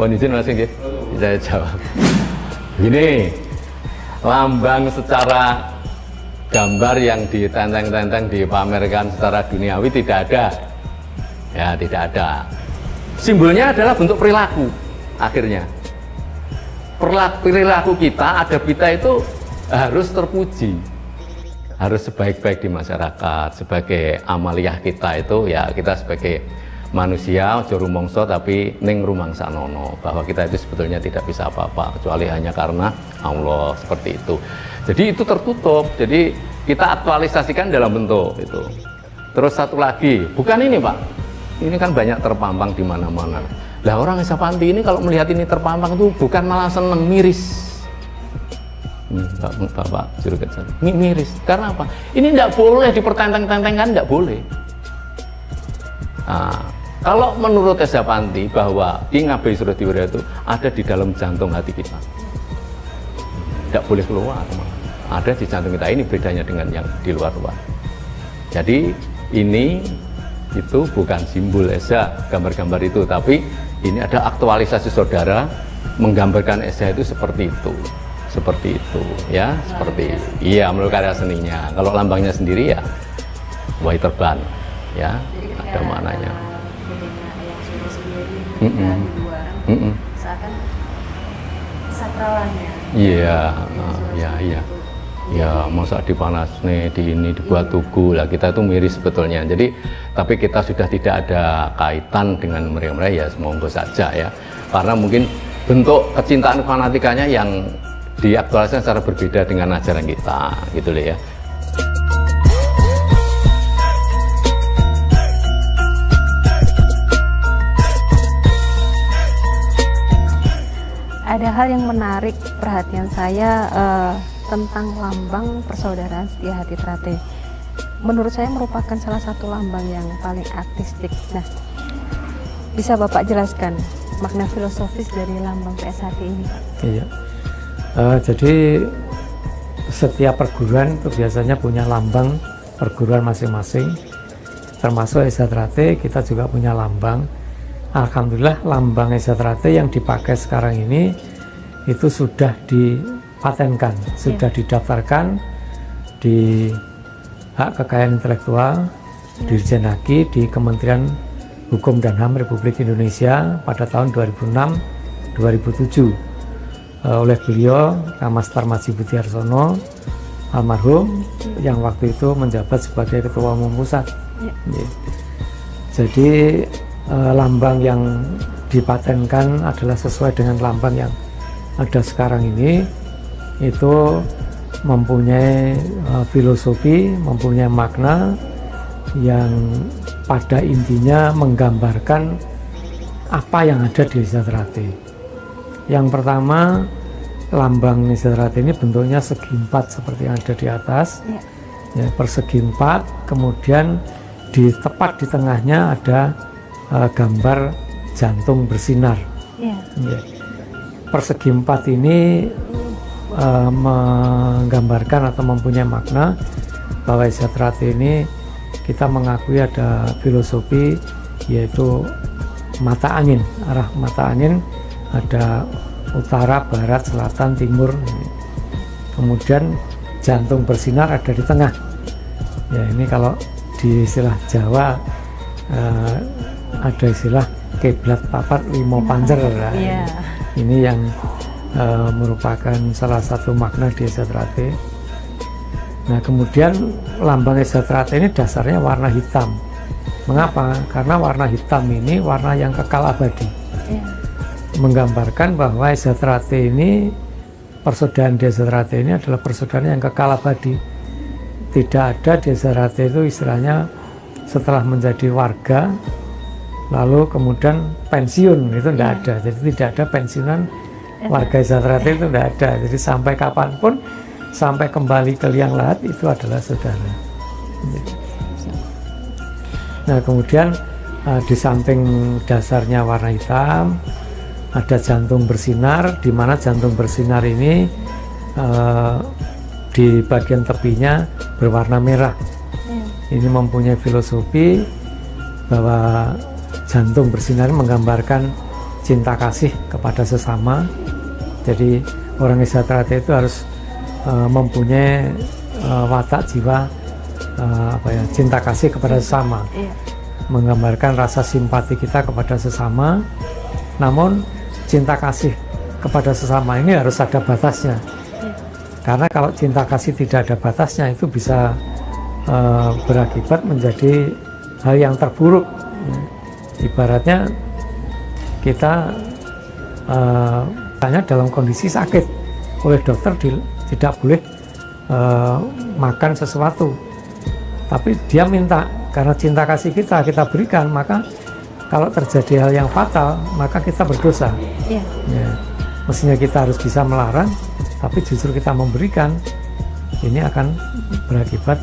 Mohon izin Mas nggih, saya jawab. Gini, lambang secara gambar yang ditenteng-tenteng dipamerkan secara duniawi tidak ada. Ya, tidak ada. Simbolnya adalah bentuk perilaku akhirnya. Perilaku kita, adab kita itu harus terpuji, harus sebaik-baik di masyarakat. Sebagai amaliyah kita itu ya kita sebagai manusia ojo rumongso tapi ning rumangsa nono, bahwa kita itu sebetulnya tidak bisa apa-apa kecuali hanya karena Allah, seperti itu. Jadi itu tertutup, jadi kita aktualisasikan dalam bentuk itu. Terus satu lagi, bukan ini Pak, ini kan banyak terpampang di mana-mana. Lah orang Esa Panti ini kalau melihat ini terpampang itu bukan malah seneng, miris. Bapak juru kerja miris, karena apa? Ini tidak boleh dipertenteng-tentengkan, tidak boleh. Nah, kalau menurut Esa Panti bahwa Ing Abai Suradiwirya itu ada di dalam jantung hati kita, tidak boleh keluar, ada di jantung kita. Ini bedanya dengan yang di luar-luar. Jadi ini itu bukan simbol Esa, gambar-gambar itu, tapi ini ada aktualisasi saudara menggambarkan Esa itu seperti itu ya, seperti itu. Iya, menurut karya seninya. Kalau lambangnya sendiri ya wahai terban ya, ada maknanya. Seakan sakralannya. Iya, ya masa dipanas nih, di ini dibuat tugu lah, kita itu miris sebetulnya. Jadi tapi kita sudah tidak ada kaitan dengan mereka ya, semoga saja ya, karena mungkin bentuk kecintaan fanatikanya yang diaktualisasikan secara berbeda dengan ajaran kita gitu loh ya. Ada hal yang menarik perhatian saya tentang lambang persaudaraan Setia Hati Trate. Menurut saya merupakan salah satu lambang yang paling artistik. Nah, bisa Bapak jelaskan makna filosofis dari lambang PSHT ini? Iya. Jadi setiap perguruan itu biasanya punya lambang perguruan masing-masing. Termasuk Esa Trate, kita juga punya lambang. Alhamdulillah lambang Esa Trate yang dipakai sekarang ini itu sudah dipatenkan, sudah didaftarkan di Hak Kekayaan Intelektual Dirjen Haki di Kementerian Hukum dan HAM Republik Indonesia pada tahun 2006-2007 oleh beliau Kamastar Maji Butiarsono almarhum yang waktu itu menjabat sebagai Ketua Umum Pusat. Jadi lambang yang dipatenkan adalah sesuai dengan lambang yang ada sekarang ini, itu mempunyai filosofi, mempunyai makna yang pada intinya menggambarkan apa yang ada di Esa Trate. Yang pertama, lambang Esa Trate ini bentuknya segi empat seperti yang ada di atas, ya, persegi empat, kemudian tepat di tengahnya ada gambar jantung bersinar. Ya. Persegi empat ini menggambarkan atau mempunyai makna bahwa Esa Trate ini kita mengakui ada filosofi, yaitu mata angin, arah mata angin ada utara, barat, selatan, timur. Kemudian jantung bersinar ada di tengah. Ya, ini kalau di istilah Jawa ada istilah kiblat papat limo panjer. Yeah. Ini yang merupakan salah satu makna di Esa Trate. Nah, kemudian lambang Esa Trate ini dasarnya warna hitam. Mengapa? Karena warna hitam ini warna yang kekal abadi. Yeah. Menggambarkan bahwa Esa Trate ini, persaudaraan di Esa Trate ini adalah persaudaraan yang kekal abadi. Tidak ada di Esa Trate itu istilahnya setelah menjadi warga lalu kemudian pensiun, itu tidak ada. Jadi tidak ada pensiunan warga Esa Trate, itu tidak ada. Jadi sampai kapanpun, sampai kembali ke liang lahat itu adalah saudara. Nah, kemudian di samping dasarnya warna hitam ada jantung bersinar, di mana jantung bersinar ini di bagian tepinya berwarna merah. Ini mempunyai filosofi bahwa jantung bersinar menggambarkan cinta kasih kepada sesama. Jadi orang Esa Trate itu harus mempunyai watak jiwa cinta kasih kepada sesama, menggambarkan rasa simpati kita kepada sesama. Namun cinta kasih kepada sesama ini harus ada batasnya, karena kalau cinta kasih tidak ada batasnya itu bisa berakibat menjadi hal yang terburuk. Ibaratnya kita hanya dalam kondisi sakit, oleh dokter tidak boleh makan sesuatu, tapi dia minta, karena cinta kasih kita berikan, maka kalau terjadi hal yang fatal maka kita berdosa. Ya, mestinya kita harus bisa melarang, tapi justru kita memberikan, ini akan berakibat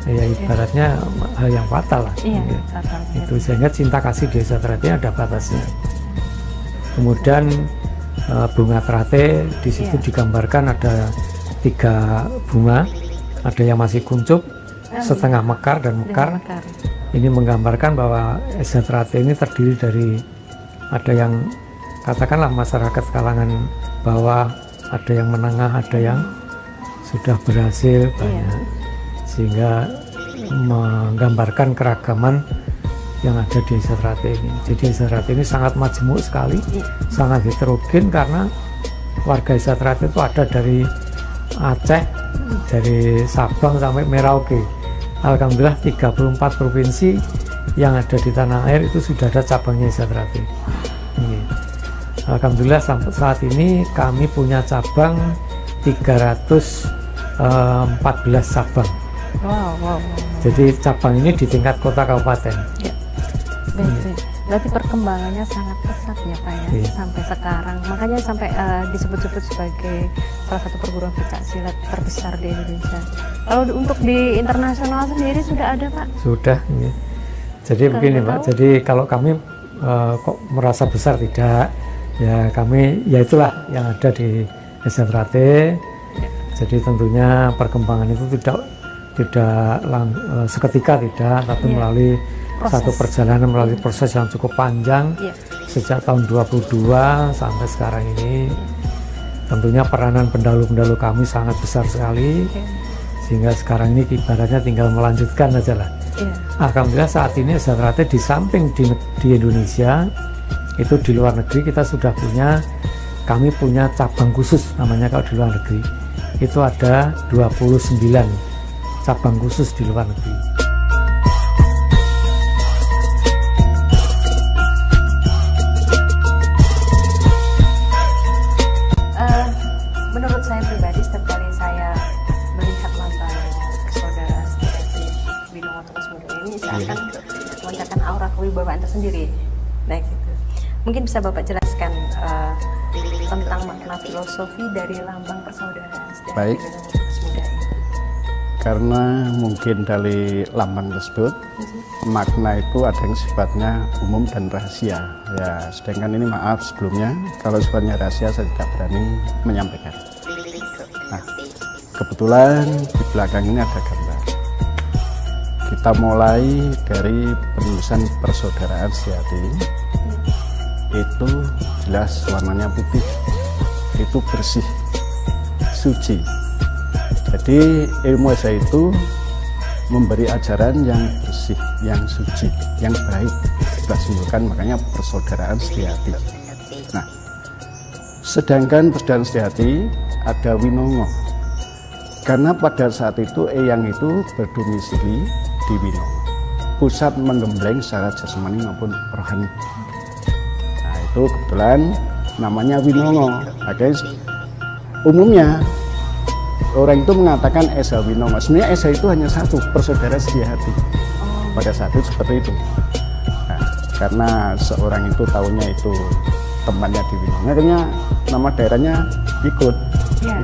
ya ibaratnya hal yang fatal lah. Fatal. Itu sehingga cinta kasih di Esa Trate ada batasnya. Kemudian bunga Trate di situ digambarkan ada 3 bunga, ada yang masih kuncup, setengah mekar dan mekar. Ini menggambarkan bahwa Esa Trate ini terdiri dari, ada yang katakanlah masyarakat kalangan bawah, ada yang menengah, ada yang sudah berhasil banyak, sehingga menggambarkan keragaman yang ada di Esa Trate ini. Jadi Esa Trate ini sangat majemuk sekali, sangat heterogen, karena warga Esa Trate itu ada dari Aceh, dari Sabang sampai Merauke. Alhamdulillah 34 provinsi yang ada di tanah air itu sudah ada cabangnya Esa Trate. Alhamdulillah sampai saat ini kami punya cabang 314 cabang. Wow. Jadi cabang ini di tingkat kota kabupaten. Berarti perkembangannya sangat pesat ya Pak ya, sampai sekarang. Makanya sampai disebut-sebut sebagai salah satu perguruan pencak silat terbesar di Indonesia. Kalau untuk di internasional sendiri sudah ada Pak? Sudah. Jadi begini Pak, jadi kalau kami kok merasa besar tidak, ya kami ya itulah yang ada di Esa Trate. Jadi tentunya perkembangan itu tidak seketika tidak, tapi melalui satu perjalanan, melalui proses yang cukup panjang sejak tahun 22 sampai sekarang ini. Tentunya peranan pendahulu-pendahulu kami sangat besar sekali, sehingga sekarang ini ibaratnya tinggal melanjutkan aja lah. Alhamdulillah saat ini Esa Trate di samping di Indonesia, itu di luar negeri kita sudah punya, kami punya cabang khusus namanya kalau di luar negeri. Itu ada 29 cabang khusus di luar negeri. Menurut saya pribadi, setiap kali saya melihat lambang persaudaraan seperti Winongo Tunas Muda ini, saya akan memancarkan aura kewibawaan tersendiri. Nah, gitu. Mungkin bisa Bapak jelaskan tentang makna filosofi dari lambang persaudaraan seperti Winongo Tunas Muda ini. Karena mungkin dari lambang tersebut makna itu ada yang sifatnya umum dan rahasia ya, sedangkan ini maaf sebelumnya kalau sifatnya rahasia saya tidak berani menyampaikan. Nah, kebetulan di belakang ini ada gambar. Kita mulai dari penulisan persaudaraan sejati, itu jelas warnanya putih, itu bersih, suci. Jadi ilmu Esa itu memberi ajaran yang bersih, yang suci, yang baik. Kita simpulkan makanya persaudaraan sejati. Nah, sedangkan persaudaraan sejati ada Winongo. Karena pada saat itu Eyang itu berdomisili di Winongo, pusat menggembleng secara jasmani maupun rohani. Nah, itu kebetulan namanya Winongo. Makanya umumnya orang itu mengatakan Esa Winongo. Sebenarnya Esa itu hanya satu, persaudaraan setia hati. Pada saat itu seperti itu. Nah, karena seorang itu tahunya itu temannya di Winongo, akhirnya nama daerahnya ikut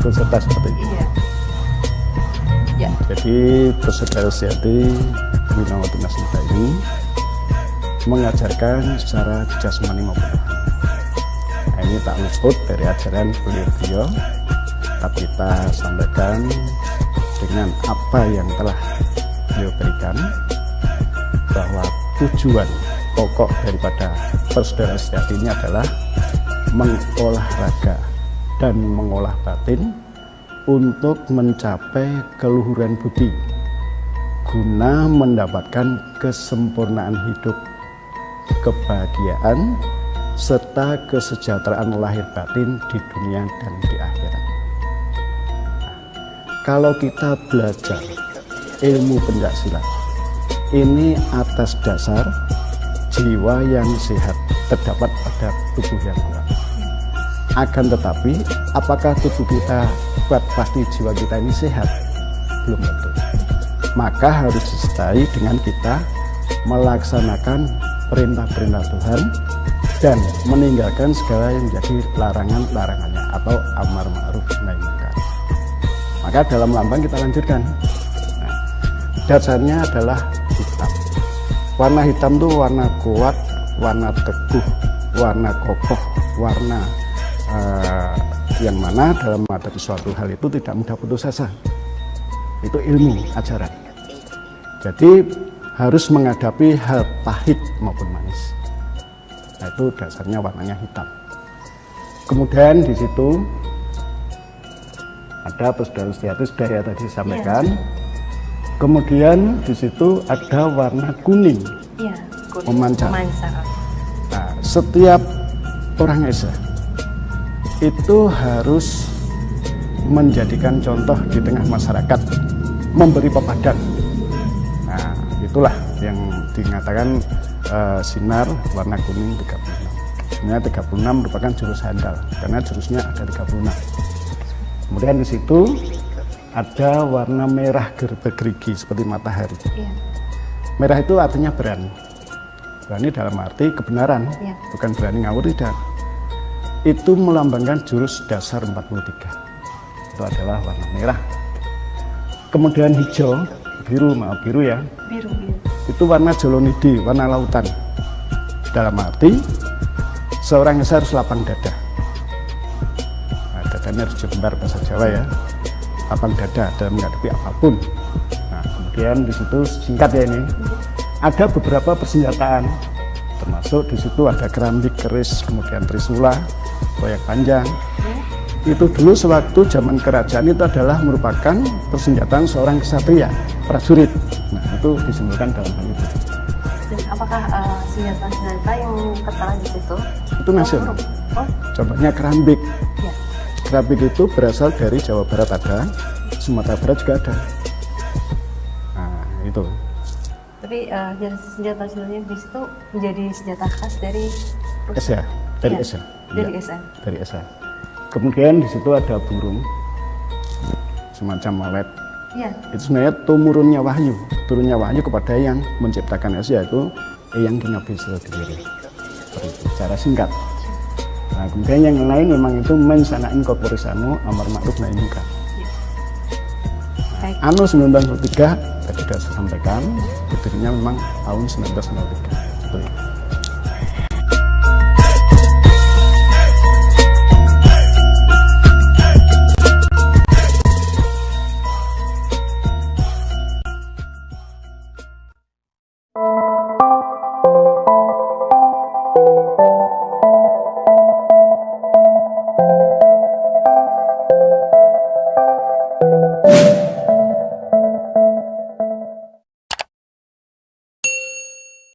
serta seperti itu. Jadi persaudaraan sejati Winongo Tunas Muda ini mengajarkan secara jasmani maupun rohani. Nah, ini tak luput dari ajaran beliau-beliau. Tapi kita sampaikan dengan apa yang telah beliau berikan, bahwa tujuan pokok daripada persaudaraan sejati ini adalah mengolah raga dan mengolah batin untuk mencapai keluhuran budi guna mendapatkan kesempurnaan hidup, kebahagiaan, serta kesejahteraan lahir batin di dunia dan di akhirat. Kalau kita belajar ilmu pencaksilat ini atas dasar jiwa yang sehat terdapat pada tubuh yang kuat. Akan tetapi, apakah tubuh kita kuat pasti jiwa kita ini sehat? Belum tentu. Maka harus disertai dengan kita melaksanakan perintah-perintah Tuhan dan meninggalkan segala yang menjadi larangan-larangannya atau amar ma'ruf nahi munkar. Maka dalam lambang kita lanjutkan. Nah, dasarnya adalah hitam. Warna hitam itu warna kuat, warna teguh, warna kokoh, warna yang mana dalam menghadapi suatu hal itu tidak mudah putus asa. Itu ilmu ajaran. Jadi harus menghadapi hal pahit maupun manis. Nah, itu dasarnya warnanya hitam. Kemudian di situ ada persaudaraan sejati sudah ya tadi disampaikan. Kemudian di situ ada warna kuning, memancar. Nah, setiap orang Esa itu harus menjadikan contoh di tengah masyarakat, memberi pepadan. Nah, itulah yang dikatakan sinar warna kuning 36. Sebenarnya 36 merupakan jurus handal karena jurusnya ada 36. Kemudian di situ ada warna merah bergerigi seperti matahari. Merah itu artinya berani. Berani dalam arti kebenaran, bukan berani ngawur, tidak. Itu melambangkan jurus dasar 43. Itu adalah warna merah. Kemudian hijau, biru ya. Biru. Itu warna jolonidi, warna lautan. Dalam arti seorang Esa harus lapang dada. Nah, dadanya harus jembar bahasa Jawa ya. Lapang dada dalam menghadapi apapun. Nah, kemudian di situ singkat ya ini. Ada beberapa persenjataan. Termasuk di situ ada kerambik, keris, kemudian trisula, koyak panjang. Itu dulu sewaktu zaman kerajaan itu adalah merupakan persenjataan seorang ksatria, prajurit. Nah, itu disimbolkan dalam hal itu. Dan apakah senjata-senjata yang tertera di situ? Itu nasional. Contohnya kerambik. Kerambik itu berasal dari Jawa Barat ada, Sumatera Barat juga ada. Nah, itu. Tapi senjata-senjatanya di situ menjadi senjata khas dari Esa, dari Esa. Dari Esa. Dari Esa. Kemudian di situ ada burung, semacam walet. Itu sebenarnya turunnya wahyu kepada yang menciptakan Esa, yaitu Eyang Kinabisa Kediri. Seperti itu, secara singkat. Nah, kemudian yang lain memang itu mensanain korporisano amar ma'ruf nahi munkar. Anu 1903 tadi sudah saya sampaikan, berdirinya memang tahun 1903. Seperti itu.